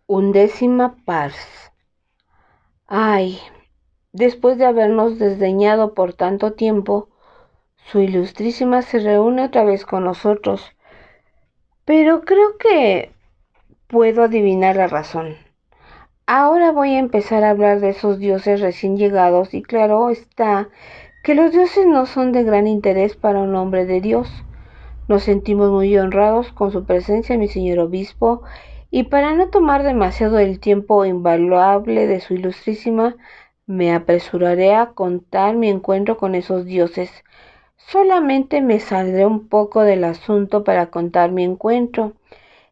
Undécima pars. Ay, después de habernos desdeñado por tanto tiempo, su ilustrísima se reúne otra vez con nosotros, pero creo que puedo adivinar la razón. Ahora voy a empezar a hablar de esos dioses recién llegados y claro está que los dioses no son de gran interés para un hombre de Dios. Nos sentimos muy honrados con su presencia, mi señor obispo, y para no tomar demasiado el tiempo invaluable de su ilustrísima, me apresuraré a contar mi encuentro con esos dioses. Solamente me saldré un poco del asunto para contar mi encuentro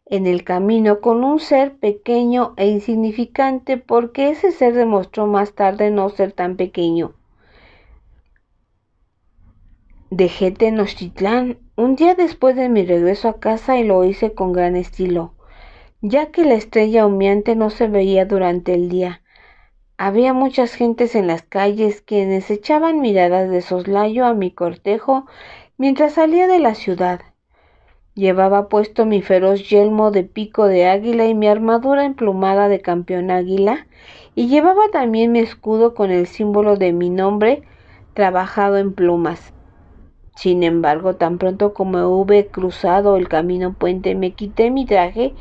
en el camino con un ser pequeño e insignificante, porque ese ser demostró más tarde no ser tan pequeño. Dejé Tenochtitlán un día después de mi regreso a casa y lo hice con gran estilo, ya que la estrella humeante no se veía durante el día. Había muchas gentes en las calles quienes echaban miradas de soslayo a mi cortejo mientras salía de la ciudad. Llevaba puesto mi feroz yelmo de pico de águila y mi armadura emplumada de campeón águila, y llevaba también mi escudo con el símbolo de mi nombre trabajado en plumas. Sin embargo, tan pronto como hube cruzado el camino puente, me quité mi traje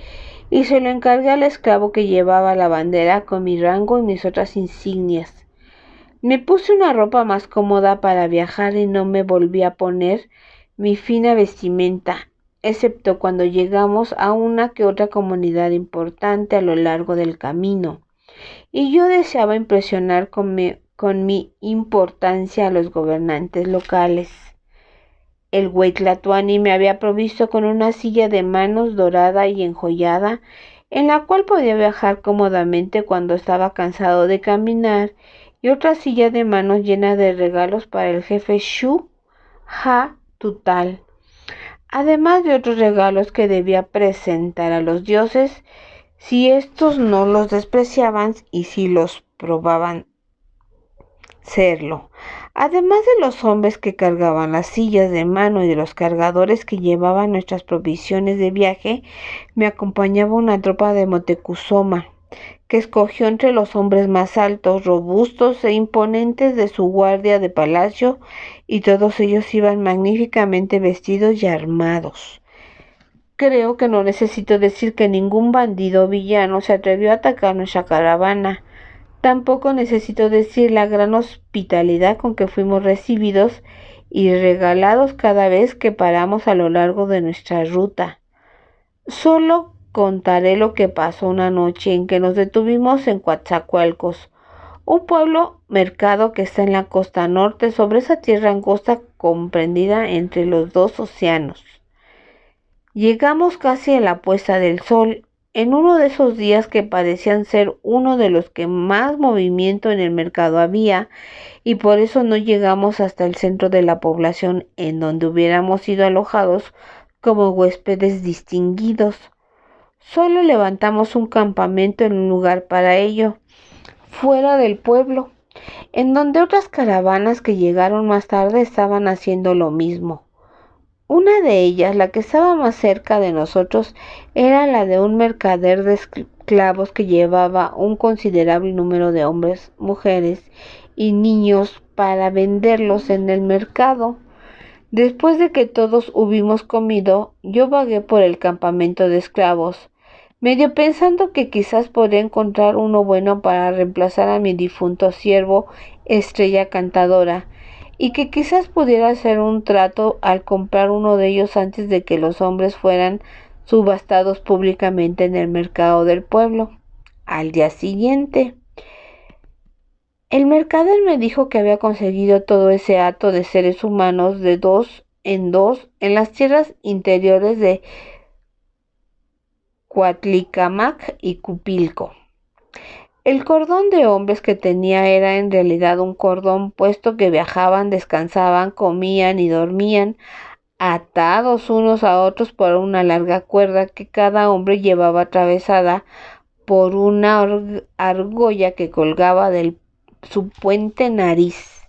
y se lo encargué al esclavo que llevaba la bandera con mi rango y mis otras insignias. Me puse una ropa más cómoda para viajar y no me volví a poner mi fina vestimenta, excepto cuando llegamos a una que otra comunidad importante a lo largo del camino, y yo deseaba impresionar con mi importancia a los gobernantes locales. El Huaytlatoani me había provisto con una silla de manos dorada y enjollada, en la cual podía viajar cómodamente cuando estaba cansado de caminar, y otra silla de manos llena de regalos para el jefe Shu Ha Tutal, además de otros regalos que debía presentar a los dioses si estos no los despreciaban y si los probaban serlo. Además de los hombres que cargaban las sillas de mano y de los cargadores que llevaban nuestras provisiones de viaje, me acompañaba una tropa de Motecuzoma, que escogió entre los hombres más altos, robustos e imponentes de su guardia de palacio, y todos ellos iban magníficamente vestidos y armados. Creo que no necesito decir que ningún bandido o villano se atrevió a atacar nuestra caravana. Tampoco necesito decir la gran hospitalidad con que fuimos recibidos y regalados cada vez que paramos a lo largo de nuestra ruta. Solo contaré lo que pasó una noche en que nos detuvimos en Coatzacoalcos, un pueblo mercado que está en la costa norte sobre esa tierra angosta comprendida entre los dos océanos. Llegamos casi a la puesta del sol, en uno de esos días que parecían ser uno de los que más movimiento en el mercado había, y por eso no llegamos hasta el centro de la población, en donde hubiéramos sido alojados como huéspedes distinguidos. Solo levantamos un campamento en un lugar para ello, fuera del pueblo, en donde otras caravanas que llegaron más tarde estaban haciendo lo mismo. Una de ellas, la que estaba más cerca de nosotros, era la de un mercader de esclavos que llevaba un considerable número de hombres, mujeres y niños para venderlos en el mercado. Después de que todos hubimos comido, yo vagué por el campamento de esclavos, medio pensando que quizás podría encontrar uno bueno para reemplazar a mi difunto siervo Estrella Cantadora, y que quizás pudiera hacer un trato al comprar uno de ellos antes de que los hombres fueran subastados públicamente en el mercado del pueblo. Al día siguiente, el mercader me dijo que había conseguido todo ese hato de seres humanos de dos en las tierras interiores de Coatlicamac y Cupilco. El cordón de hombres que tenía era en realidad un cordón, puesto que viajaban, descansaban, comían y dormían, atados unos a otros por una larga cuerda que cada hombre llevaba atravesada por una argolla que colgaba de su puente nariz.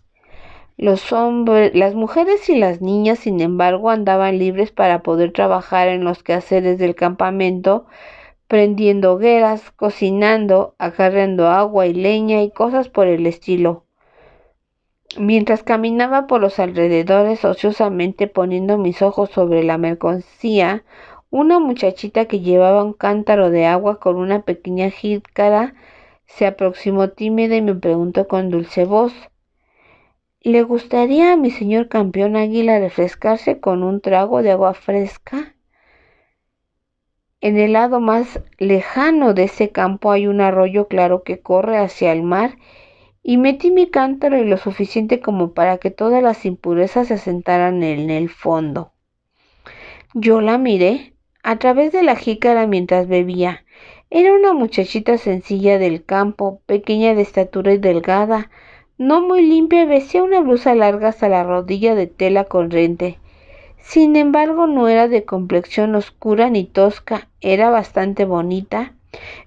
Los hombres, las mujeres y las niñas, sin embargo, andaban libres para poder trabajar en los quehaceres del campamento, prendiendo hogueras, cocinando, agarrando agua y leña y cosas por el estilo. Mientras caminaba por los alrededores ociosamente poniendo mis ojos sobre la mercancía, una muchachita que llevaba un cántaro de agua con una pequeña jícara se aproximó tímida y me preguntó con dulce voz: ¿Le gustaría a mi señor campeón Águila refrescarse con un trago de agua fresca? En el lado más lejano de ese campo hay un arroyo claro que corre hacia el mar, y metí mi cántaro y lo suficiente como para que todas las impurezas se asentaran en el fondo. Yo la miré a través de la jícara mientras bebía. Era una muchachita sencilla del campo, pequeña de estatura y delgada, no muy limpia, y vestía una blusa larga hasta la rodilla de tela corriente. Sin embargo, no era de complexión oscura ni tosca, era bastante bonita,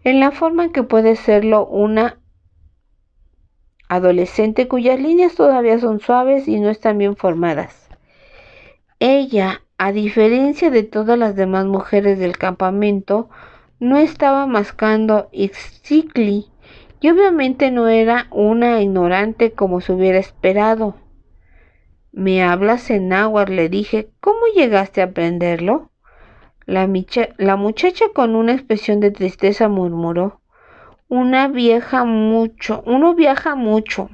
en la forma en que puede serlo una adolescente cuyas líneas todavía son suaves y no están bien formadas. Ella, a diferencia de todas las demás mujeres del campamento, no estaba mascando Ixtli y obviamente no era una ignorante como se hubiera esperado. ¿Me hablas en náhuatl?, le dije. ¿Cómo llegaste a aprenderlo? La muchacha con una expresión de tristeza murmuró: uno viaja mucho,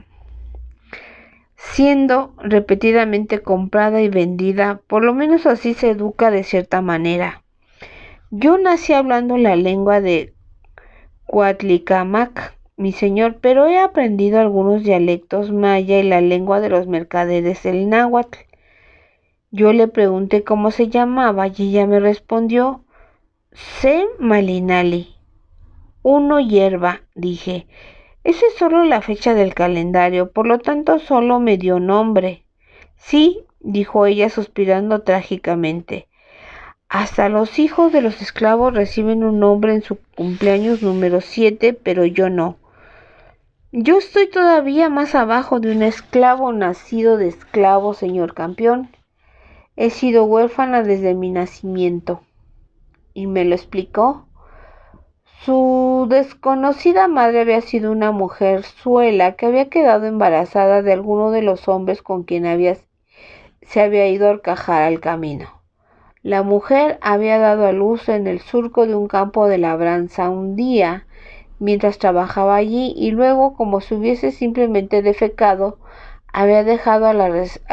siendo repetidamente comprada y vendida, por lo menos así se educa de cierta manera. Yo nací hablando la lengua de Cuatlicamac, mi señor, pero he aprendido algunos dialectos maya y la lengua de los mercaderes, el náhuatl. Yo le pregunté cómo se llamaba y ella me respondió: Se Malinali. Uno hierba, dije. Esa es solo la fecha del calendario, por lo tanto solo me dio nombre. Sí, dijo ella suspirando trágicamente. Hasta los hijos de los esclavos reciben un nombre en su cumpleaños número 7, pero yo no. Yo estoy todavía más abajo de un esclavo nacido de esclavo, señor campeón. He sido huérfana desde mi nacimiento. ¿Y me lo explicó? Su desconocida madre había sido una mujerzuela que había quedado embarazada de alguno de los hombres con quien se había ido a horcajar al camino. La mujer había dado a luz en el surco de un campo de labranza un día mientras trabajaba allí, y luego, como si hubiese simplemente defecado, había dejado a la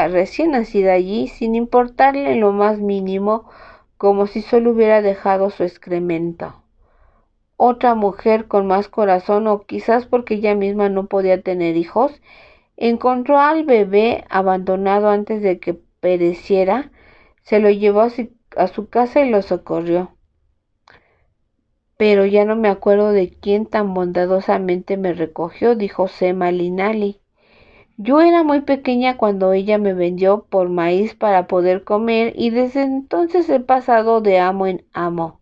recién nacida allí sin importarle en lo más mínimo, como si solo hubiera dejado su excremento. Otra mujer con más corazón, o quizás porque ella misma no podía tener hijos, encontró al bebé abandonado antes de que pereciera, se lo llevó a su casa y lo socorrió. Pero ya no me acuerdo de quién tan bondadosamente me recogió, dijo Sema Linali. Yo era muy pequeña cuando ella me vendió por maíz para poder comer, y desde entonces he pasado de amo en amo.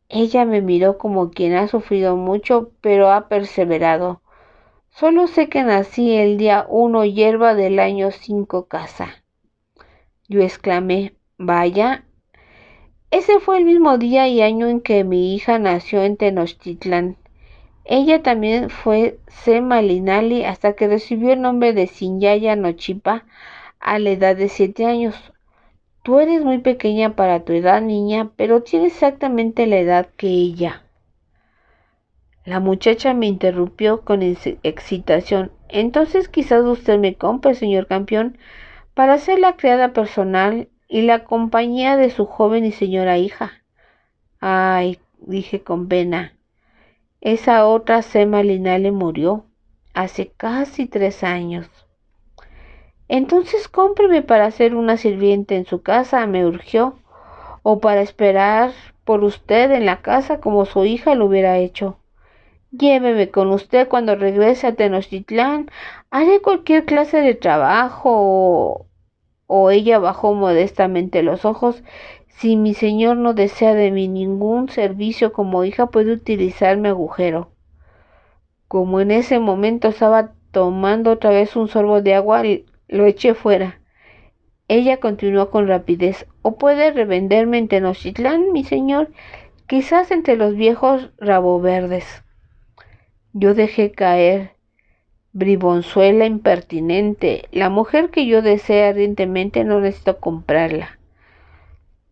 Ella me miró como quien ha sufrido mucho, pero ha perseverado. Solo sé que nací el día 1 hierba del año 5 casa. Yo exclamé: vaya, ese fue el mismo día y año en que mi hija nació en Tenochtitlán. Ella también fue Sema Linali hasta que recibió el nombre de Sinyaya Nochipa a la edad de 7 años. Tú eres muy pequeña para tu edad, niña, pero tienes exactamente la edad que ella. La muchacha me interrumpió con excitación. Entonces quizás usted me compre, señor campeón, para ser la criada personal y la compañía de su joven y señora hija. Ay, dije con pena. Esa otra Sema Linali murió hace casi 3 años. Entonces cómpreme para ser una sirvienta en su casa, me urgió, o para esperar por usted en la casa como su hija lo hubiera hecho. Lléveme con usted cuando regrese a Tenochtitlán. Haré cualquier clase de trabajo. O ella bajó modestamente los ojos. Si mi señor no desea de mí ningún servicio como hija, puede utilizar mi agujero. Como en ese momento estaba tomando otra vez un sorbo de agua, lo eché fuera. Ella continuó con rapidez: o puede revenderme en Tenochtitlán, mi señor. quizás entre los viejos raboverdes. Yo dejé caer: bribonzuela impertinente, la mujer que yo deseo ardientemente no necesito comprarla.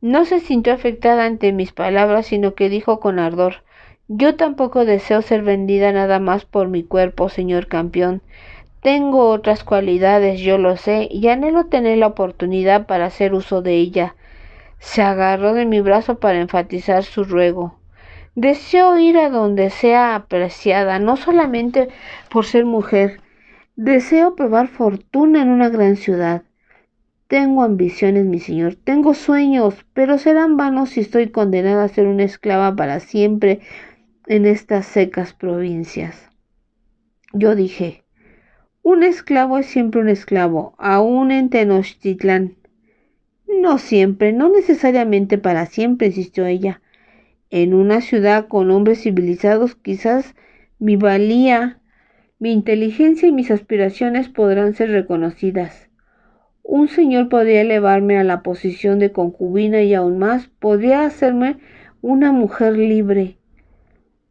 No se sintió afectada ante mis palabras, sino que dijo con ardor: yo tampoco deseo ser vendida nada más por mi cuerpo, señor campeón. Tengo otras cualidades, yo lo sé, y anhelo tener la oportunidad para hacer uso de ella. Se agarró de mi brazo para enfatizar su ruego. Deseo ir a donde sea apreciada, no solamente por ser mujer. Deseo probar fortuna en una gran ciudad. Tengo ambiciones, mi señor, tengo sueños, pero serán vanos si estoy condenada a ser una esclava para siempre en estas secas provincias. Yo dije: un esclavo es siempre un esclavo, aún en Tenochtitlán. No siempre, no necesariamente para siempre, insistió ella. En una ciudad con hombres civilizados, quizás mi valía, mi inteligencia y mis aspiraciones podrán ser reconocidas. Un señor podría elevarme a la posición de concubina y aún más, podría hacerme una mujer libre.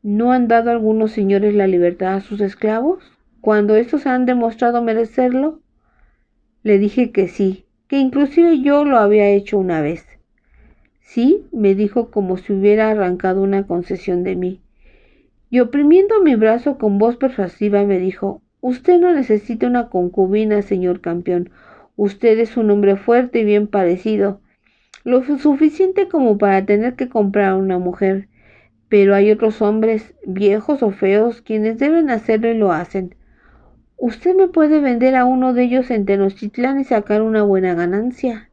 ¿No han dado algunos señores la libertad a sus esclavos, cuando estos han demostrado merecerlo? Le dije que sí, que inclusive yo lo había hecho una vez. Sí, me dijo como si hubiera arrancado una concesión de mí. Y oprimiendo mi brazo con voz persuasiva me dijo: usted no necesita una concubina, señor campeón. Usted es un hombre fuerte y bien parecido, lo suficiente como para tener que comprar una mujer. Pero hay otros hombres, viejos o feos, quienes deben hacerlo y lo hacen. Usted me puede vender a uno de ellos en Tenochtitlán y sacar una buena ganancia.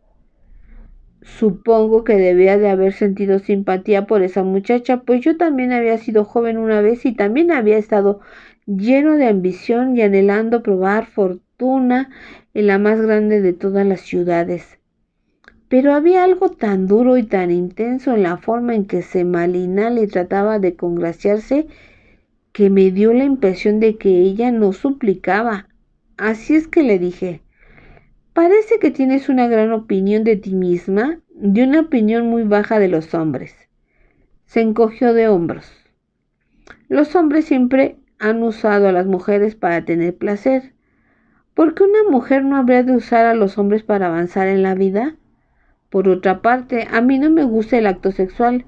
Supongo que debía de haber sentido simpatía por esa muchacha, pues yo también había sido joven una vez y también había estado lleno de ambición y anhelando probar fortuna en la más grande de todas las ciudades. Pero había algo tan duro y tan intenso en la forma en que Semalina le trataba de congraciarse que me dio la impresión de que ella no suplicaba. Así es que le dije: parece que tienes una gran opinión de ti misma y una opinión muy baja de los hombres. Se encogió de hombros. Los hombres siempre han usado a las mujeres para tener placer. ¿Por qué una mujer no habría de usar a los hombres para avanzar en la vida? Por otra parte, a mí no me gusta el acto sexual,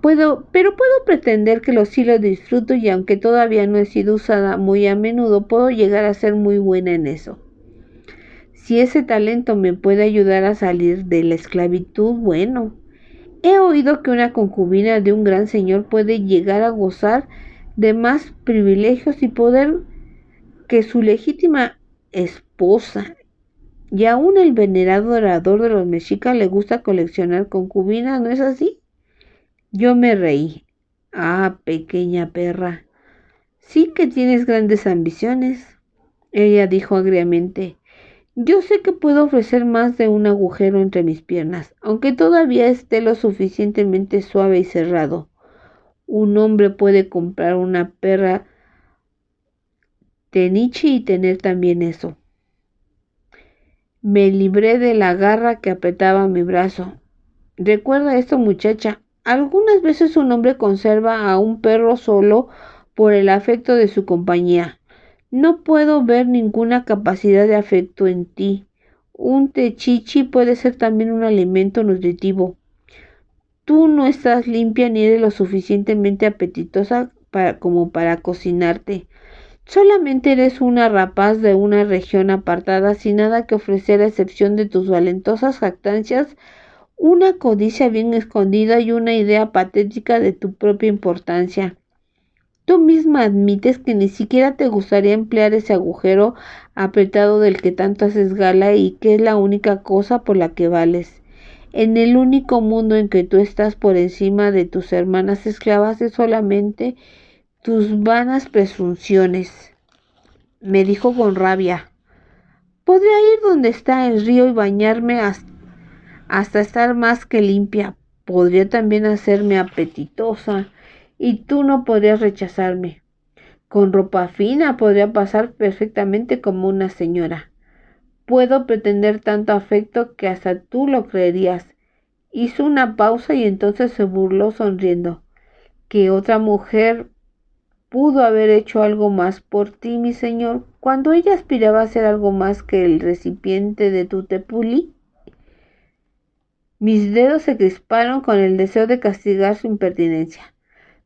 pero puedo pretender que sí lo disfruto, y aunque todavía no he sido usada muy a menudo, puedo llegar a ser muy buena en eso. Si ese talento me puede ayudar a salir de la esclavitud, bueno. He oído que una concubina de un gran señor puede llegar a gozar de más privilegios y poder que su legítima esposa. Y aún el venerado orador de los mexicas le gusta coleccionar concubinas, ¿no es así? Yo me reí. Ah, pequeña perra, sí que tienes grandes ambiciones. Ella dijo agriamente: yo sé que puedo ofrecer más de un agujero entre mis piernas, aunque todavía esté lo suficientemente suave y cerrado. Un hombre puede comprar una perra tenichi y tener también eso. Me libré de la garra que apretaba mi brazo. Recuerda esto, muchacha. Algunas veces un hombre conserva a un perro solo por el afecto de su compañía. No puedo ver ninguna capacidad de afecto en ti. Un techichi puede ser también un alimento nutritivo. Tú no estás limpia ni eres lo suficientemente apetitosa como para cocinarte. Solamente eres una rapaz de una región apartada, sin nada que ofrecer a excepción de tus valentosas jactancias, una codicia bien escondida y una idea patética de tu propia importancia. Tú misma admites que ni siquiera te gustaría emplear ese agujero apretado del que tanto haces gala y que es la única cosa por la que vales. En el único mundo en que tú estás por encima de tus hermanas esclavas es solamente tus vanas presunciones. Me dijo con rabia: podría ir donde está el río y bañarme hasta estar más que limpia. Podría también hacerme apetitosa y tú no podrías rechazarme. Con ropa fina podría pasar perfectamente como una señora. Puedo pretender tanto afecto que hasta tú lo creerías. Hizo una pausa y entonces se burló sonriendo. que otra mujer pudo haber hecho algo más por ti, mi señor, cuando ella aspiraba a ser algo más que el recipiente de tu tepuli? Mis dedos se crisparon con el deseo de castigar su impertinencia,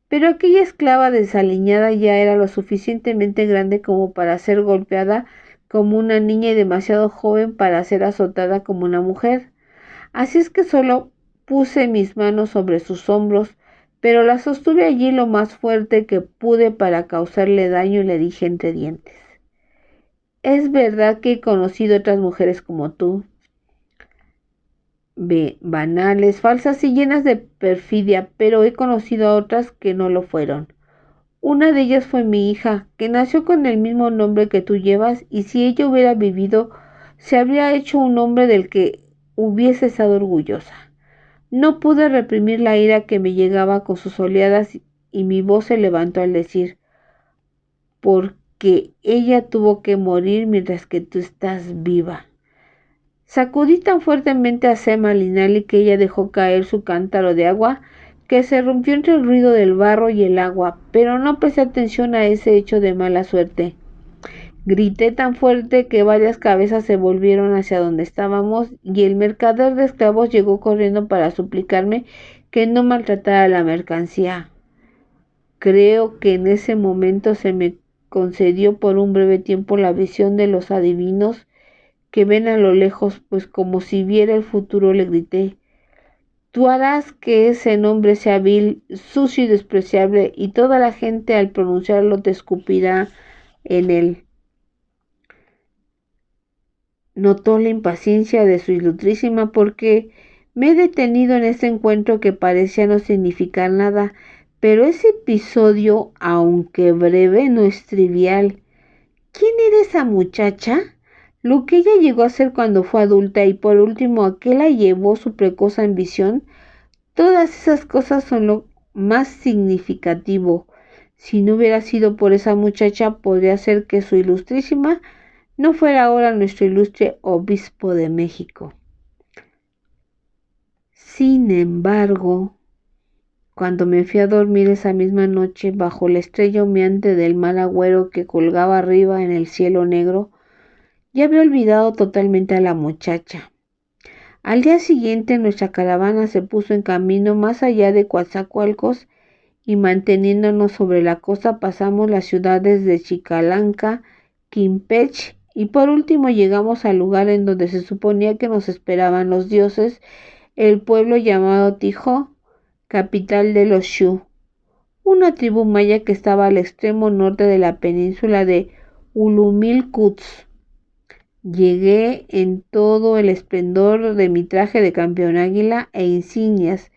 pero aquella esclava desaliñada ya era lo suficientemente grande como para ser golpeada como una niña y demasiado joven para ser azotada como una mujer. Así es que solo puse mis manos sobre sus hombros, pero la sostuve allí lo más fuerte que pude para causarle daño y le dije entre dientes: es verdad que he conocido otras mujeres como tú, banales, falsas y llenas de perfidia, pero he conocido a otras que no lo fueron. Una de ellas fue mi hija, que nació con el mismo nombre que tú llevas, y si ella hubiera vivido, se habría hecho un hombre del que hubiese estado orgullosa. No pude reprimir la ira que me llegaba con sus oleadas y mi voz se levantó al decir: porque ella tuvo que morir mientras que tú estás viva. Sacudí tan fuertemente a Sema Linali que ella dejó caer su cántaro de agua, que se rompió entre el ruido del barro y el agua, pero no presté atención a ese hecho de mala suerte. Grité tan fuerte que varias cabezas se volvieron hacia donde estábamos y el mercader de esclavos llegó corriendo para suplicarme que no maltratara la mercancía. Creo que en ese momento se me concedió por un breve tiempo la visión de los adivinos que ven a lo lejos, pues como si viera el futuro le grité: tú harás que ese nombre sea vil, sucio y despreciable, y toda la gente al pronunciarlo te escupirá en él. Notó la impaciencia de su ilustrísima porque me he detenido en este encuentro que parecía no significar nada, pero ese episodio, aunque breve, no es trivial. ¿Quién era esa muchacha? Lo que ella llegó a ser cuando fue adulta y por último a qué la llevó su precoz ambición. Todas esas cosas son lo más significativo. Si no hubiera sido por esa muchacha, podría ser que su ilustrísima no fuera ahora nuestro ilustre obispo de México. Sin embargo, cuando me fui a dormir esa misma noche bajo la estrella humeante del mal agüero que colgaba arriba en el cielo negro, ya había olvidado totalmente a la muchacha. Al día siguiente nuestra caravana se puso en camino más allá de Coatzacoalcos y manteniéndonos sobre la costa pasamos las ciudades de Chicalanca, Quimpech y por último llegamos al lugar en donde se suponía que nos esperaban los dioses, el pueblo llamado Tijó, capital de los Shu, una tribu maya que estaba al extremo norte de la península de Ulumilkuts. Llegué en todo el esplendor de mi traje de campeón águila e insignias,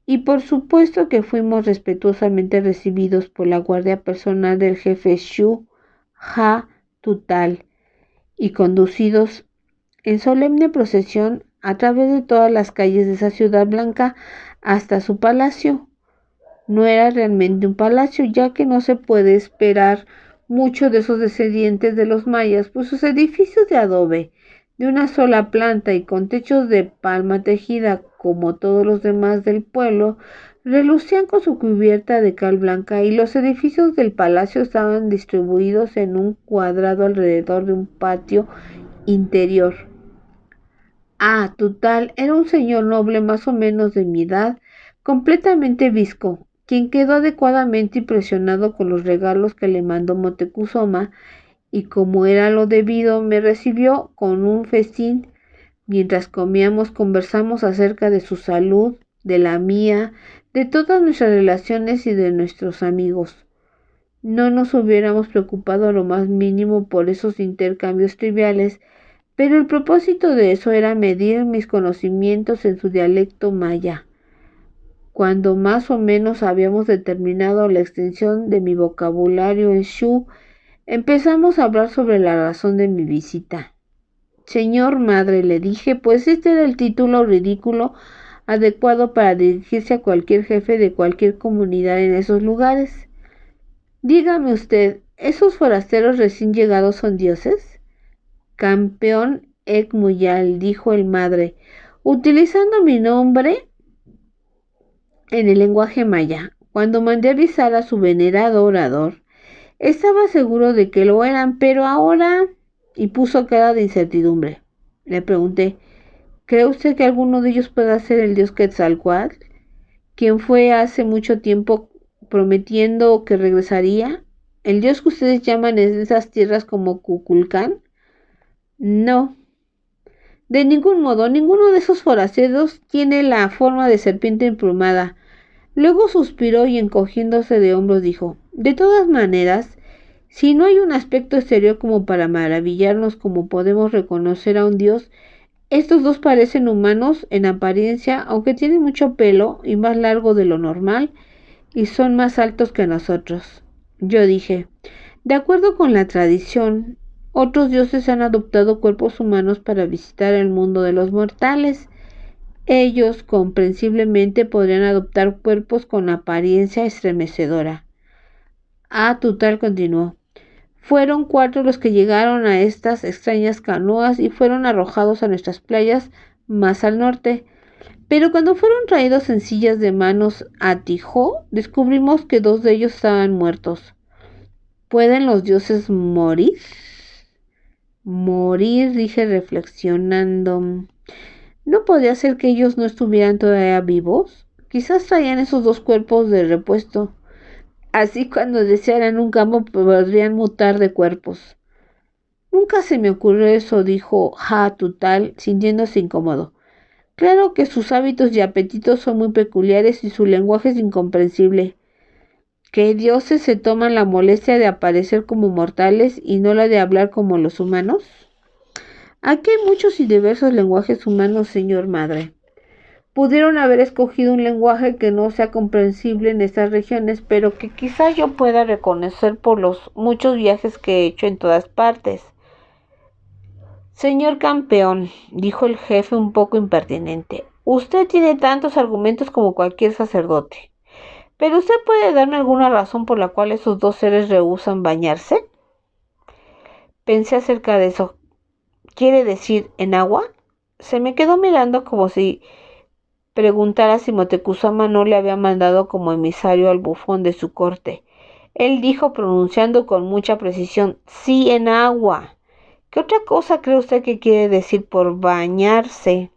y por supuesto que fuimos respetuosamente recibidos por la guardia personal del jefe Shu Ha Tutal y conducidos en solemne procesión a través de todas las calles de esa ciudad blanca hasta su palacio. No era realmente un palacio, ya que no se puede esperar mucho de esos descendientes de los mayas, pues sus edificios de adobe, de una sola planta y con techos de palma tejida como todos los demás del pueblo, relucían con su cubierta de cal blanca, y los edificios del palacio estaban distribuidos en un cuadrado alrededor de un patio interior. Tutal era un señor noble más o menos de mi edad, completamente visco, quien quedó adecuadamente impresionado con los regalos que le mandó Moctezuma, y como era lo debido, me recibió con un festín. Mientras comíamos, conversamos acerca de su salud, de la mía, de todas nuestras relaciones y de nuestros amigos. No nos hubiéramos preocupado lo más mínimo por esos intercambios triviales, pero el propósito de eso era medir mis conocimientos en su dialecto maya. Cuando más o menos habíamos determinado la extensión de mi vocabulario en Shu, empezamos a hablar sobre la razón de mi visita. Señor madre, le dije, pues este era el título ridículo adecuado para dirigirse a cualquier jefe de cualquier comunidad en esos lugares. Dígame usted, ¿esos forasteros recién llegados son dioses? Campeón Ekmuyal, dijo el madre, utilizando mi nombre en el lenguaje maya. Cuando mandé avisar a su venerado orador, estaba seguro de que lo eran, pero ahora... Y puso cara de incertidumbre. Le pregunté, ¿cree usted que alguno de ellos pueda ser el dios Quetzalcóatl, quien fue hace mucho tiempo prometiendo que regresaría? ¿El dios que ustedes llaman en esas tierras como Kukulcán? No, de ningún modo, ninguno de esos forasteros tiene la forma de serpiente emplumada. Luego suspiró y encogiéndose de hombros dijo, de todas maneras, si no hay un aspecto exterior como para maravillarnos como podemos reconocer a un dios, estos dos parecen humanos en apariencia, aunque tienen mucho pelo y más largo de lo normal, y son más altos que nosotros. Yo dije, de acuerdo con la tradición, otros dioses han adoptado cuerpos humanos para visitar el mundo de los mortales. Ellos, comprensiblemente, podrían adoptar cuerpos con apariencia estremecedora. Tutal continuó. Fueron 4 los que llegaron a estas extrañas canoas y fueron arrojados a nuestras playas más al norte. Pero cuando fueron traídos en sillas de manos a Tijó, descubrimos que 2 de ellos estaban muertos. ¿Pueden los dioses morir? Morir, dije reflexionando. ¿No podía ser que ellos no estuvieran todavía vivos? Quizás traían esos 2 cuerpos de repuesto. Así cuando desearan un cambio podrían mutar de cuerpos. Nunca se me ocurrió eso, dijo Tutal, sintiéndose incómodo. Claro que sus hábitos y apetitos son muy peculiares y su lenguaje es incomprensible. ¿Qué dioses se toman la molestia de aparecer como mortales y no la de hablar como los humanos? Aquí hay muchos y diversos lenguajes humanos, señor madre. Pudieron haber escogido un lenguaje que no sea comprensible en estas regiones, pero que quizá yo pueda reconocer por los muchos viajes que he hecho en todas partes. Señor campeón, dijo el jefe un poco impertinente, usted tiene tantos argumentos como cualquier sacerdote. ¿Pero usted puede darme alguna razón por la cual esos 2 seres rehúsan bañarse? Pensé acerca de eso. ¿Quiere decir en agua? Se me quedó mirando como si preguntara si Moctezuma no le había mandado como emisario al bufón de su corte. Él dijo, pronunciando con mucha precisión, sí, en agua. ¿Qué otra cosa cree usted que quiere decir por bañarse?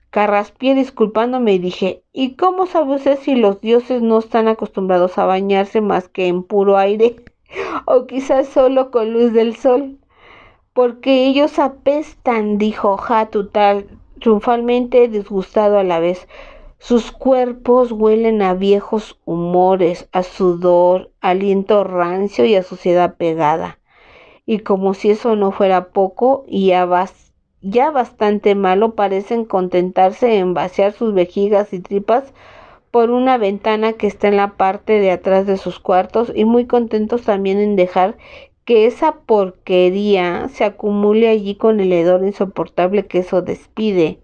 Carraspié disculpándome y dije, ¿y cómo sabe usted si los dioses no están acostumbrados a bañarse más que en puro aire? O quizás solo con luz del sol. Porque ellos apestan, dijo Tutal, triunfalmente disgustado a la vez. Sus cuerpos huelen a viejos humores, a sudor, aliento rancio y a suciedad pegada. Y como si eso no fuera poco, y ya bastante malo, parecen contentarse en vaciar sus vejigas y tripas por una ventana que está en la parte de atrás de sus cuartos, y muy contentos también en dejar que esa porquería se acumule allí con el hedor insoportable que eso despide.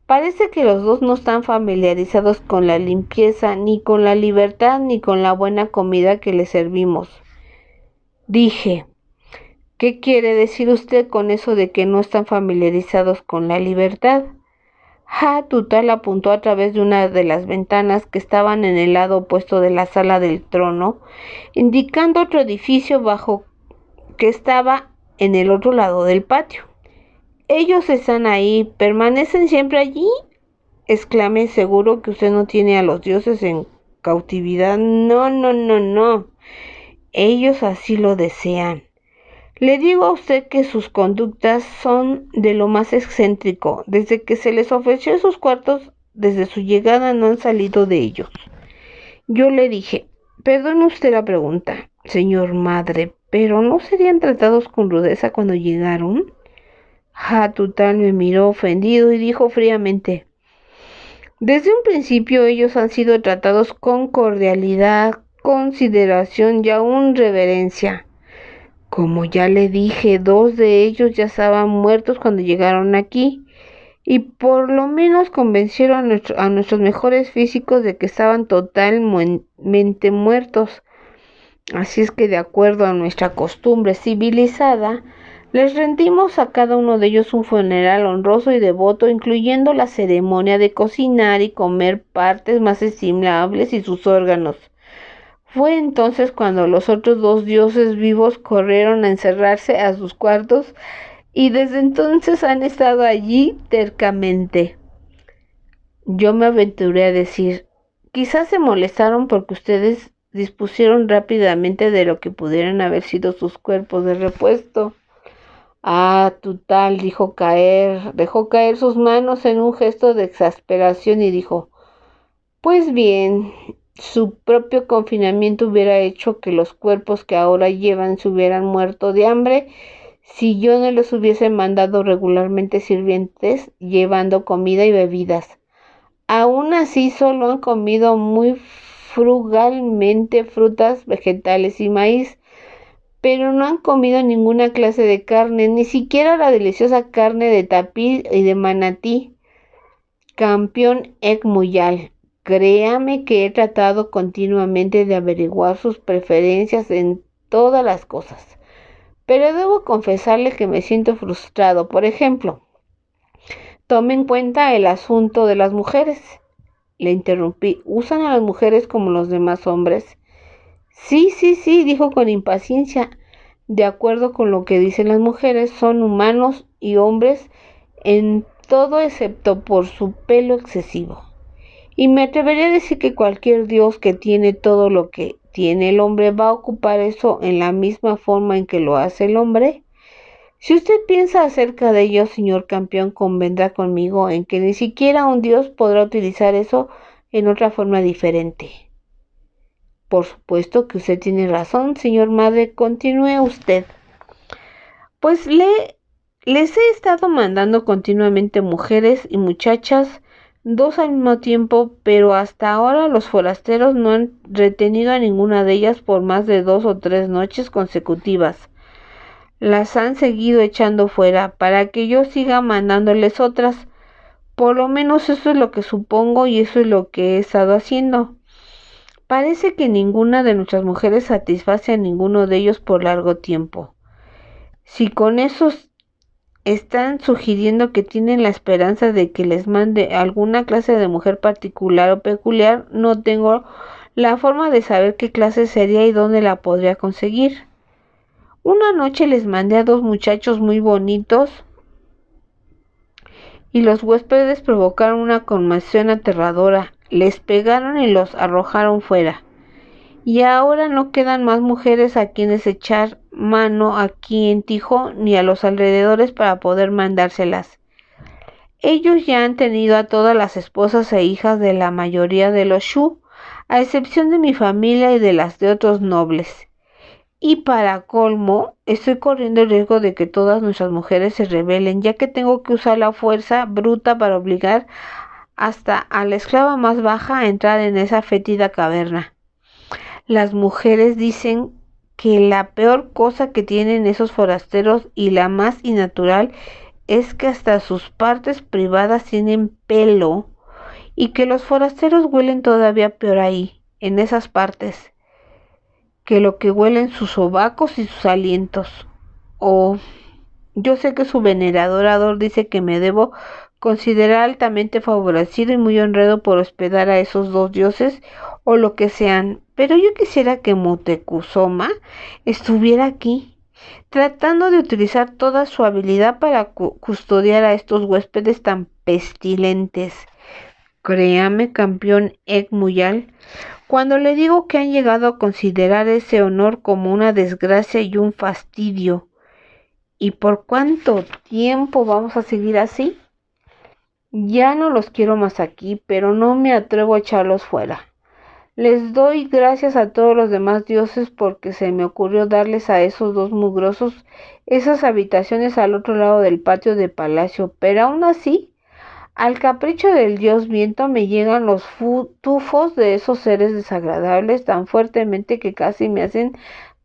Parece que los 2 no están familiarizados con la limpieza, ni con la libertad, ni con la buena comida que les servimos. Dije, ¿qué quiere decir usted con eso de que no están familiarizados con la libertad? Tutal apuntó a través de una de las ventanas que estaban en el lado opuesto de la sala del trono, indicando otro edificio bajo que estaba en el otro lado del patio. ¿Ellos están ahí? ¿Permanecen siempre allí? Exclamé, seguro que usted no tiene a los dioses en cautividad. No. Ellos así lo desean. Le digo a usted que sus conductas son de lo más excéntrico. Desde que se les ofreció esos cuartos, desde su llegada no han salido de ellos. Yo le dije, perdone usted la pregunta, señor madre, ¿pero no serían tratados con rudeza cuando llegaron? Tutal me miró ofendido y dijo fríamente, desde un principio ellos han sido tratados con cordialidad, consideración y aún reverencia. Como ya le dije, 2 de ellos ya estaban muertos cuando llegaron aquí, y por lo menos convencieron a nuestros mejores físicos de que estaban totalmente muertos. Así es que, de acuerdo a nuestra costumbre civilizada, Les rendimos a cada uno de ellos un funeral honroso y devoto, incluyendo la ceremonia de cocinar y comer partes más estimables y sus órganos. Fue entonces cuando los otros dos dioses vivos corrieron a encerrarse a sus cuartos y desde entonces han estado allí tercamente. Yo me aventuré a decir, quizás se molestaron porque ustedes dispusieron rápidamente de lo que pudieran haber sido sus cuerpos de repuesto. Ah, total, dejó caer sus manos en un gesto de exasperación y dijo, pues bien, su propio confinamiento hubiera hecho que los cuerpos que ahora llevan se hubieran muerto de hambre si yo no les hubiese mandado regularmente sirvientes llevando comida y bebidas. Aún así, solo han comido muy frugalmente frutas, vegetales y maíz, pero no han comido ninguna clase de carne, ni siquiera la deliciosa carne de tapir y de manatí. Campeón Ekmuyal, créame que he tratado continuamente de averiguar sus preferencias en todas las cosas, pero debo confesarle que me siento frustrado. Por ejemplo, tome en cuenta el asunto de las mujeres. Le interrumpí. ¿Usan a las mujeres como los demás hombres? Sí, sí, sí, dijo con impaciencia. De acuerdo con lo que dicen las mujeres, son humanos y hombres en todo excepto por su pelo excesivo. Y me atrevería a decir que cualquier dios que tiene todo lo que tiene el hombre va a ocupar eso en la misma forma en que lo hace el hombre. Si usted piensa acerca de ello, señor campeón, convendrá conmigo en que ni siquiera un dios podrá utilizar eso en otra forma diferente. Por supuesto que usted tiene razón, señor madre, continúe usted. Pues les he estado mandando continuamente mujeres y muchachas, dos al mismo tiempo, pero hasta ahora los forasteros no han retenido a ninguna de ellas por más de 2 o 3 noches consecutivas. Las han seguido echando fuera para que yo siga mandándoles otras. Por lo menos eso es lo que supongo y eso es lo que he estado haciendo. Parece que ninguna de nuestras mujeres satisface a ninguno de ellos por largo tiempo. Si con eso están sugiriendo que tienen la esperanza de que les mande alguna clase de mujer particular o peculiar, no tengo la forma de saber qué clase sería y dónde la podría conseguir. Una noche les mandé a 2 muchachos muy bonitos y los huéspedes provocaron una conmoción aterradora. Les pegaron y los arrojaron fuera. Y ahora no quedan más mujeres a quienes echar mano aquí en Tijo ni a los alrededores para poder mandárselas. Ellos ya han tenido a todas las esposas e hijas de la mayoría de los Shu, a excepción de mi familia y de las de otros nobles. Y para colmo, estoy corriendo el riesgo de que todas nuestras mujeres se rebelen, ya que tengo que usar la fuerza bruta para obligar hasta a la esclava más baja a entrar en esa fétida caverna. Las mujeres dicen que la peor cosa que tienen esos forasteros y la más innatural es que hasta sus partes privadas tienen pelo y que los forasteros huelen todavía peor ahí, en esas partes, que lo que huelen sus sobacos y sus alientos. Oh, yo sé que su venerador adorador dice que me debo considerar altamente favorecido y muy honrado por hospedar a esos 2 dioses o lo que sean, pero yo quisiera que Mutecuzoma estuviera aquí, tratando de utilizar toda su habilidad para custodiar a estos huéspedes tan pestilentes. Créame, campeón Ekmuyal, cuando le digo que han llegado a considerar ese honor como una desgracia y un fastidio. ¿Y por cuánto tiempo vamos a seguir así? Ya no los quiero más aquí, pero no me atrevo a echarlos fuera. Les doy gracias a todos los demás dioses porque se me ocurrió darles a esos 2 mugrosos esas habitaciones al otro lado del patio de palacio, pero aún así, al capricho del dios viento me llegan los tufos de esos seres desagradables tan fuertemente que casi me hacen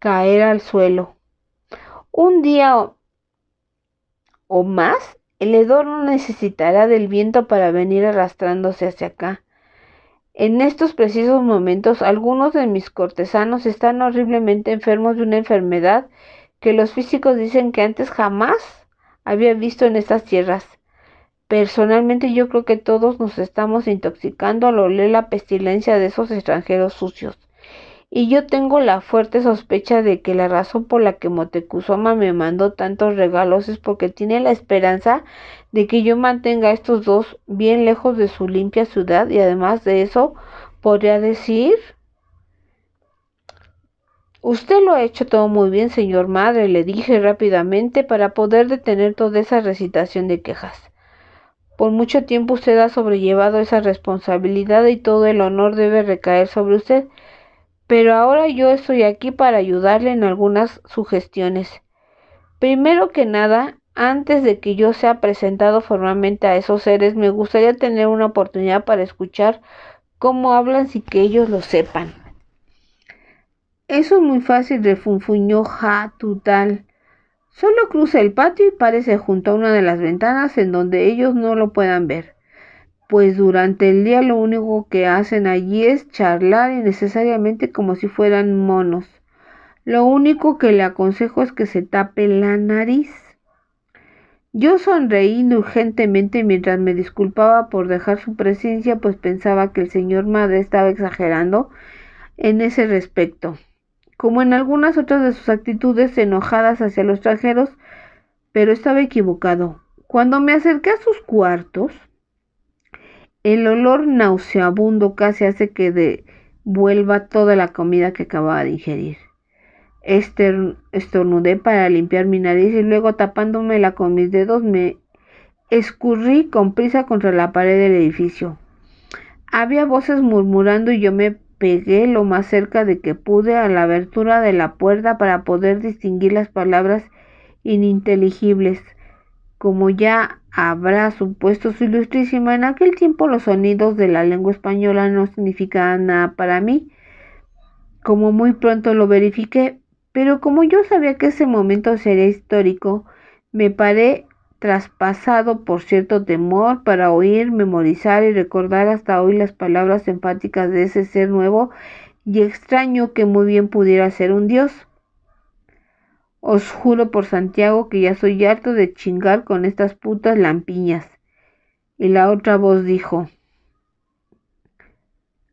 caer al suelo. Un día o más, el hedor no necesitará del viento para venir arrastrándose hacia acá. En estos precisos momentos, algunos de mis cortesanos están horriblemente enfermos de una enfermedad que los físicos dicen que antes jamás había visto en estas tierras. Personalmente yo creo que todos nos estamos intoxicando al oler la pestilencia de esos extranjeros sucios. Y yo tengo la fuerte sospecha de que la razón por la que Moctezuma me mandó tantos regalos es porque tiene la esperanza de que yo mantenga a estos dos bien lejos de su limpia ciudad, y además de eso podría decir: usted lo ha hecho todo muy bien, señor madre, le dije rápidamente para poder detener toda esa recitación de quejas. Por mucho tiempo usted ha sobrellevado esa responsabilidad y todo el honor debe recaer sobre usted. Pero ahora yo estoy aquí para ayudarle en algunas sugestiones. Primero que nada, antes de que yo sea presentado formalmente a esos seres, me gustaría tener una oportunidad para escuchar cómo hablan sin que ellos lo sepan. Eso es muy fácil, refunfuñó Hattutal. Solo cruza el patio y párese junto a una de las ventanas en donde ellos no lo puedan ver. Pues durante el día lo único que hacen allí es charlar innecesariamente como si fueran monos. Lo único que le aconsejo es que se tape la nariz. Yo sonreí indulgentemente mientras me disculpaba por dejar su presencia, pues pensaba que el señor madre estaba exagerando en ese respecto, como en algunas otras de sus actitudes enojadas hacia los extranjeros, pero estaba equivocado. Cuando me acerqué a sus cuartos, el olor nauseabundo casi hace que devuelva toda la comida que acababa de ingerir. Estornudé para limpiar mi nariz y luego, tapándomela con mis dedos, me escurrí con prisa contra la pared del edificio. Había voces murmurando y yo me pegué lo más cerca de que pude a la abertura de la puerta para poder distinguir las palabras ininteligibles. Como ya habrá supuesto su ilustrísima, en aquel tiempo los sonidos de la lengua española no significaban nada para mí, como muy pronto lo verifiqué, pero como yo sabía que ese momento sería histórico, me paré traspasado por cierto temor para oír, memorizar y recordar hasta hoy las palabras enfáticas de ese ser nuevo y extraño que muy bien pudiera ser un dios. Os juro por Santiago que ya soy harto de chingar con estas putas lampiñas. Y la otra voz dijo: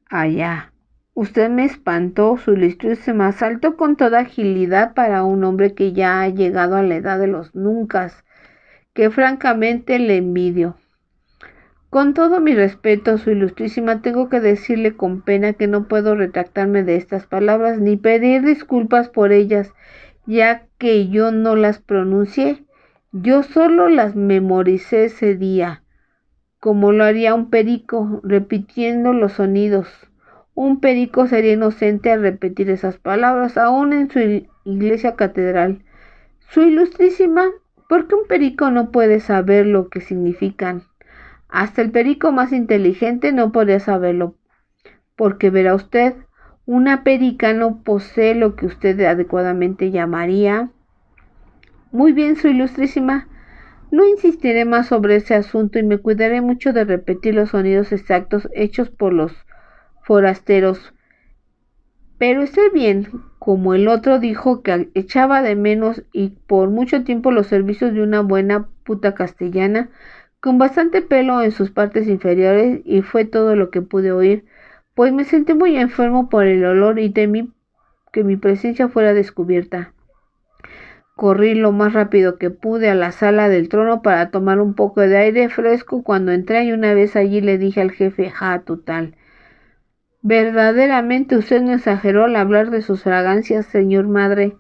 allá. Usted me espantó, su ilustrísima. Saltó con toda agilidad para un hombre que ya ha llegado a la edad de los nuncas, que francamente le envidio. Con todo mi respeto, su ilustrísima, tengo que decirle con pena que no puedo retractarme de estas palabras ni pedir disculpas por ellas, ya que yo no las pronuncié, yo solo las memoricé ese día, como lo haría un perico, repitiendo los sonidos. Un perico sería inocente al repetir esas palabras, aún en su iglesia catedral. Su ilustrísima, ¿por qué un perico no puede saber lo que significan? Hasta el perico más inteligente no podría saberlo, porque verá usted, una perica no posee lo que usted adecuadamente llamaría. Muy bien, su ilustrísima. No insistiré más sobre ese asunto y me cuidaré mucho de repetir los sonidos exactos hechos por los forasteros. Pero esté bien, como el otro dijo que echaba de menos y por mucho tiempo los servicios de una buena puta castellana, con bastante pelo en sus partes inferiores, y fue todo lo que pude oír, pues me sentí muy enfermo por el olor y temí que mi presencia fuera descubierta. Corrí lo más rápido que pude a la sala del trono para tomar un poco de aire fresco. Cuando entré y una vez allí le dije al jefe Hattutal: verdaderamente usted no exageró al hablar de sus fragancias, señor madre.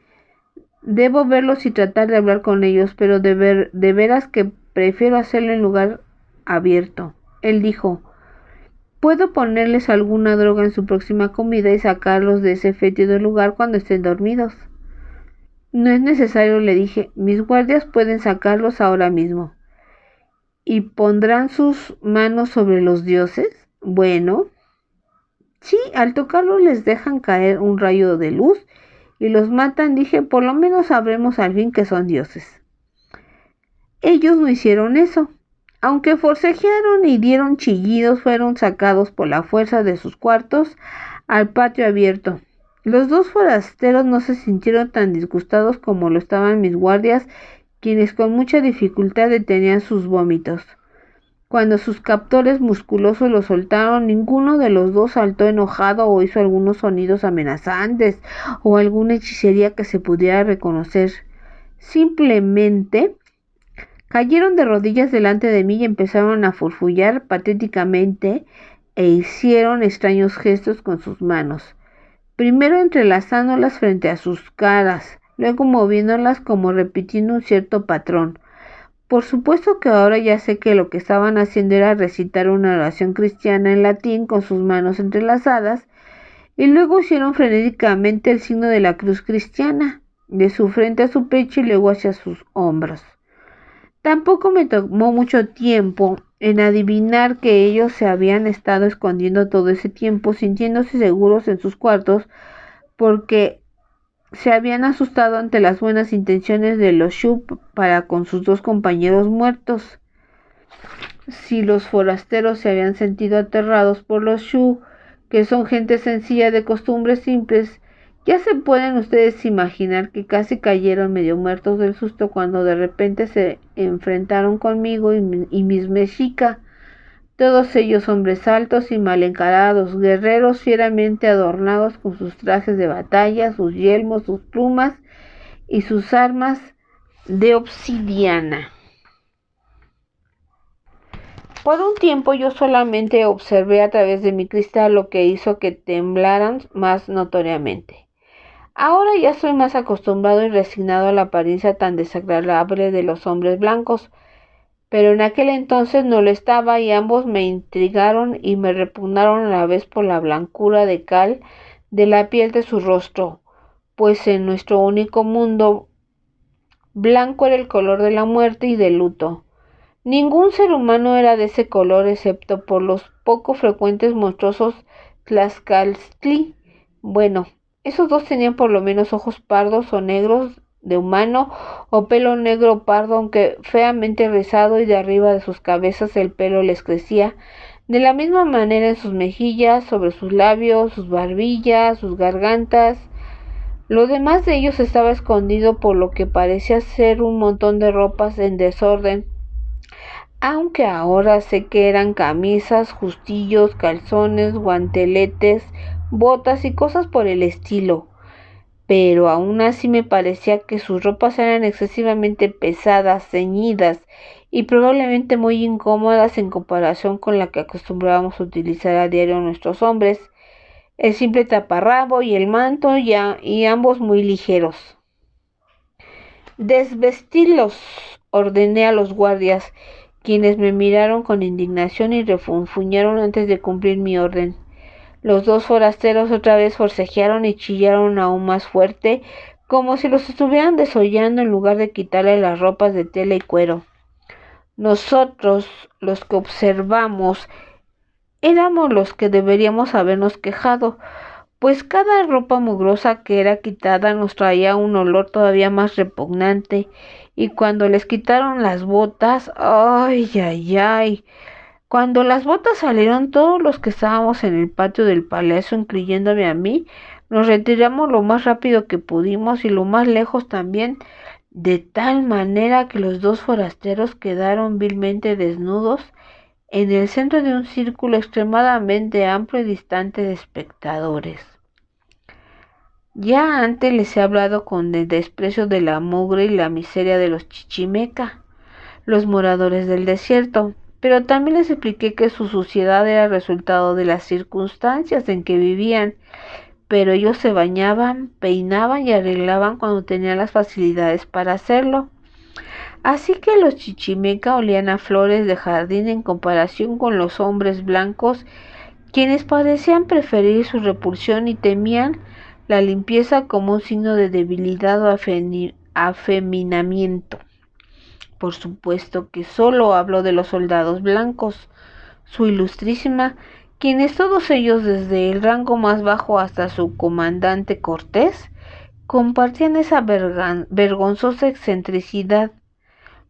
Debo verlos y tratar de hablar con ellos, pero de veras que prefiero hacerlo en lugar abierto. Él dijo: puedo ponerles alguna droga en su próxima comida y sacarlos de ese fétido lugar cuando estén dormidos. No es necesario, le dije, mis guardias pueden sacarlos ahora mismo. ¿Y pondrán sus manos sobre los dioses? Bueno, sí, al tocarlos les dejan caer un rayo de luz y los matan, dije, por lo menos sabremos al fin que son dioses. Ellos no hicieron eso. Aunque forcejearon y dieron chillidos, fueron sacados por la fuerza de sus cuartos al patio abierto. Los dos forasteros no se sintieron tan disgustados como lo estaban mis guardias, quienes con mucha dificultad detenían sus vómitos. Cuando sus captores musculosos lo soltaron, ninguno de los dos saltó enojado o hizo algunos sonidos amenazantes o alguna hechicería que se pudiera reconocer. Simplemente cayeron de rodillas delante de mí y empezaron a farfullar patéticamente e hicieron extraños gestos con sus manos, primero entrelazándolas frente a sus caras, luego moviéndolas como repitiendo un cierto patrón. Por supuesto que ahora ya sé que lo que estaban haciendo era recitar una oración cristiana en latín con sus manos entrelazadas, y luego hicieron frenéticamente el signo de la cruz cristiana, de su frente a su pecho y luego hacia sus hombros. Tampoco me tomó mucho tiempo en adivinar que ellos se habían estado escondiendo todo ese tiempo, sintiéndose seguros en sus cuartos, porque se habían asustado ante las buenas intenciones de los Shu para con sus dos compañeros muertos. Si los forasteros se habían sentido aterrados por los Shu, que son gente sencilla de costumbres simples, ya se pueden ustedes imaginar que casi cayeron medio muertos del susto cuando de repente se enfrentaron conmigo y mis mexica. Todos ellos hombres altos y mal encarados, guerreros fieramente adornados con sus trajes de batalla, sus yelmos, sus plumas y sus armas de obsidiana. Por un tiempo yo solamente observé a través de mi cristal, lo que hizo que temblaran más notoriamente. Ahora ya soy más acostumbrado y resignado a la apariencia tan desagradable de los hombres blancos, pero en aquel entonces no lo estaba y ambos me intrigaron y me repugnaron a la vez por la blancura de cal de la piel de su rostro, pues en nuestro único mundo blanco era el color de la muerte y del luto. Ningún ser humano era de ese color excepto por los poco frecuentes monstruosos Tlaxcaltli. Bueno, esos dos tenían por lo menos ojos pardos o negros de humano o pelo negro pardo, aunque feamente rizado, y de arriba de sus cabezas el pelo les crecía de la misma manera en sus mejillas, sobre sus labios, sus barbillas, sus gargantas. Lo demás de ellos estaba escondido por lo que parecía ser un montón de ropas en desorden, aunque ahora sé que eran camisas, justillos, calzones, guanteletes, botas y cosas por el estilo. Pero aún así me parecía que sus ropas eran excesivamente pesadas, ceñidas y probablemente muy incómodas en comparación con la que acostumbrábamos utilizar a diario nuestros hombres, el simple taparrabo y el manto y ambos muy ligeros. Desvestirlos, ordené a los guardias, quienes me miraron con indignación y refunfuñaron antes de cumplir mi orden. Los dos forasteros otra vez forcejearon y chillaron aún más fuerte, como si los estuvieran desollando en lugar de quitarle las ropas de tela y cuero. Nosotros, los que observamos, éramos los que deberíamos habernos quejado, pues cada ropa mugrosa que era quitada nos traía un olor todavía más repugnante, y cuando les quitaron las botas, ¡ay, ay, ay! Cuando las botas salieron, todos los que estábamos en el patio del palacio, incluyéndome a mí, nos retiramos lo más rápido que pudimos y lo más lejos también, de tal manera que los dos forasteros quedaron vilmente desnudos en el centro de un círculo extremadamente amplio y distante de espectadores. Ya antes les he hablado con el desprecio de la mugre y la miseria de los chichimeca, los moradores del desierto, pero también les expliqué que su suciedad era resultado de las circunstancias en que vivían, pero ellos se bañaban, peinaban y arreglaban cuando tenían las facilidades para hacerlo. Así que los chichimeca olían a flores de jardín en comparación con los hombres blancos, quienes parecían preferir su repulsión y temían la limpieza como un signo de debilidad o afeminamiento. Por supuesto que solo hablo de los soldados blancos, su ilustrísima, quienes todos ellos, desde el rango más bajo hasta su comandante Cortés, compartían esa vergonzosa excentricidad.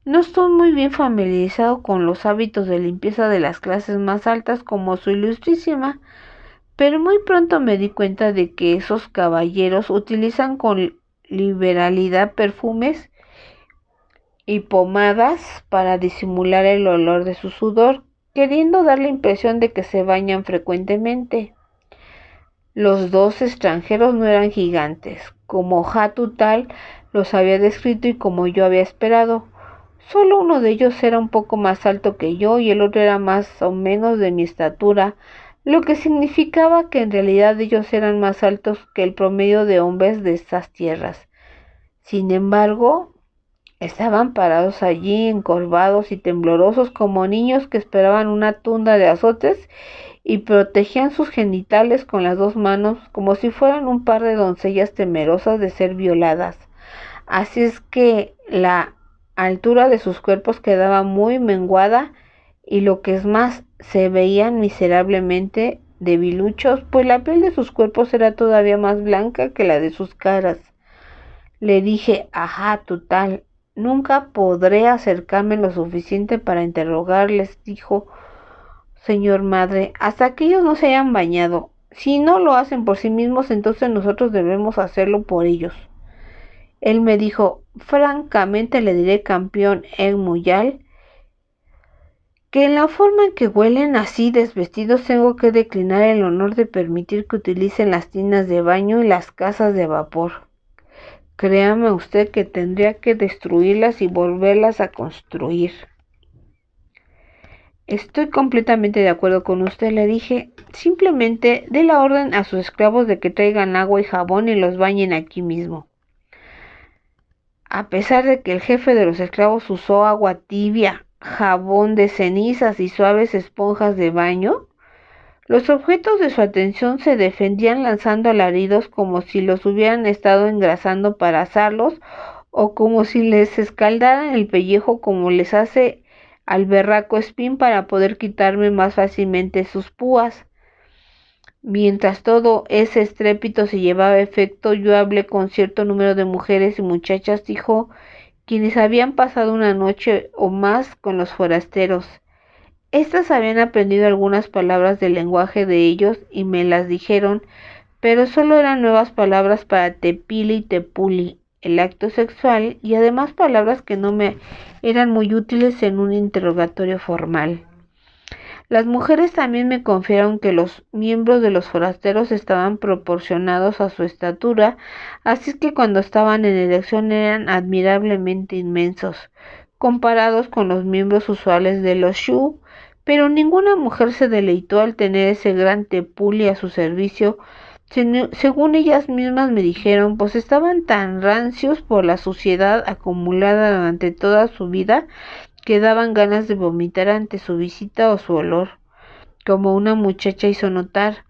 No estoy muy bien familiarizado con los hábitos de limpieza de las clases más altas como su ilustrísima, Pero muy pronto me di cuenta de que esos caballeros utilizan con liberalidad perfumes y pomadas para disimular el olor de su sudor, queriendo dar la impresión de que se bañan frecuentemente. Los dos extranjeros no eran gigantes, como Hatutal los había descrito y como yo había esperado. Solo uno de ellos era un poco más alto que yo y el otro era más o menos de mi estatura, lo que significaba que en realidad ellos eran más altos que el promedio de hombres de estas tierras. Sin embargo, estaban parados allí, encorvados y temblorosos como niños que esperaban una tunda de azotes y protegían sus genitales con las dos manos como si fueran un par de doncellas temerosas de ser violadas. Así es que la altura de sus cuerpos quedaba muy menguada y lo que es más, se veían miserablemente debiluchos, pues la piel de sus cuerpos era todavía más blanca que la de sus caras. Le dije, ajá, total, nunca podré acercarme lo suficiente para interrogarles, dijo, señor madre, hasta que ellos no se hayan bañado. Si no lo hacen por sí mismos, entonces nosotros debemos hacerlo por ellos. Él me dijo, francamente le diré, campeón en Muyal, que en la forma en que huelen así desvestidos tengo que declinar el honor de permitir que utilicen las tinas de baño y las casas de vapor. Créame usted que tendría que destruirlas y volverlas a construir. Estoy completamente de acuerdo con usted, le dije. Simplemente dé la orden a sus esclavos de que traigan agua y jabón y los bañen aquí mismo. A pesar de que el jefe de los esclavos usó agua tibia, jabón de cenizas y suaves esponjas de baño, los objetos de su atención se defendían lanzando alaridos como si los hubieran estado engrasando para asarlos o como si les escaldaran el pellejo como les hace al berraco Spin para poder quitarme más fácilmente sus púas. Mientras todo ese estrépito se llevaba efecto, yo hablé con cierto número de mujeres y muchachas, dijo, quienes habían pasado una noche o más con los forasteros. Estas habían aprendido algunas palabras del lenguaje de ellos y me las dijeron, pero solo eran nuevas palabras para tepili y tepuli, el acto sexual, y además palabras que no me eran muy útiles en un interrogatorio formal. Las mujeres también me confiaron que los miembros de los forasteros estaban proporcionados a su estatura, así que cuando estaban en erección eran admirablemente inmensos, comparados con los miembros usuales de los Shu, pero ninguna mujer se deleitó al tener ese gran tepuli a su servicio, según ellas mismas me dijeron, pues estaban tan rancios por la suciedad acumulada durante toda su vida que daban ganas de vomitar ante su visita o su olor. Como una muchacha hizo notar,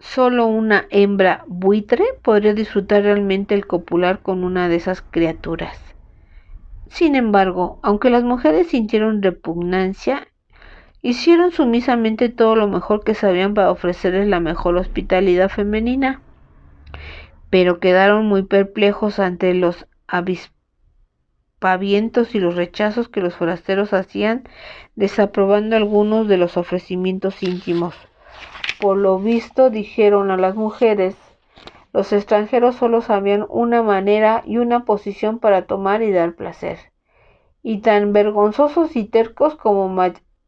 solo una hembra buitre podría disfrutar realmente el copular con una de esas criaturas. Sin embargo, aunque las mujeres sintieron repugnancia, hicieron sumisamente todo lo mejor que sabían para ofrecerles la mejor hospitalidad femenina, pero quedaron muy perplejos ante los avispavientos y los rechazos que los forasteros hacían, desaprobando algunos de los ofrecimientos íntimos. Por lo visto, dijeron a las mujeres, los extranjeros solo sabían una manera y una posición para tomar y dar placer, y tan vergonzosos y tercos como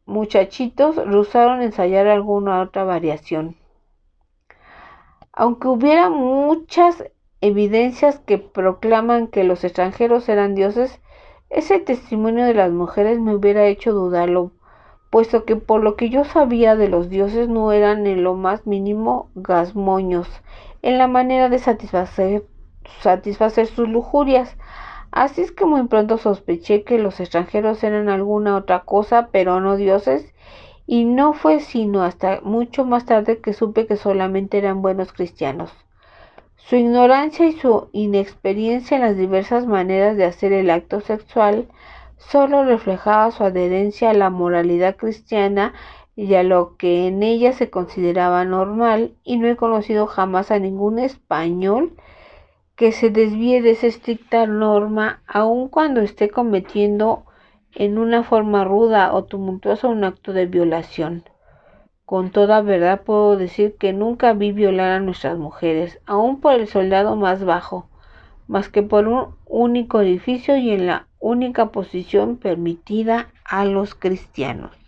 muchachitos rehusaron ensayar alguna otra variación. Aunque hubiera muchas evidencias que proclaman que los extranjeros eran dioses, ese testimonio de las mujeres me hubiera hecho dudarlo, puesto que por lo que yo sabía de los dioses no eran en lo más mínimo gazmoños en la manera de satisfacer sus lujurias. Así es que muy pronto sospeché que los extranjeros eran alguna otra cosa, pero no dioses, y no fue sino hasta mucho más tarde que supe que solamente eran buenos cristianos. Su ignorancia y su inexperiencia en las diversas maneras de hacer el acto sexual solo reflejaba su adherencia a la moralidad cristiana y a lo que en ella se consideraba normal, y no he conocido jamás a ningún español que se desvíe de esa estricta norma, aun cuando esté cometiendo en una forma ruda o tumultuosa un acto de violación. Con toda verdad puedo decir que nunca vi violar a nuestras mujeres, aun por el soldado más bajo, más que por un único edificio y en la única posición permitida a los cristianos.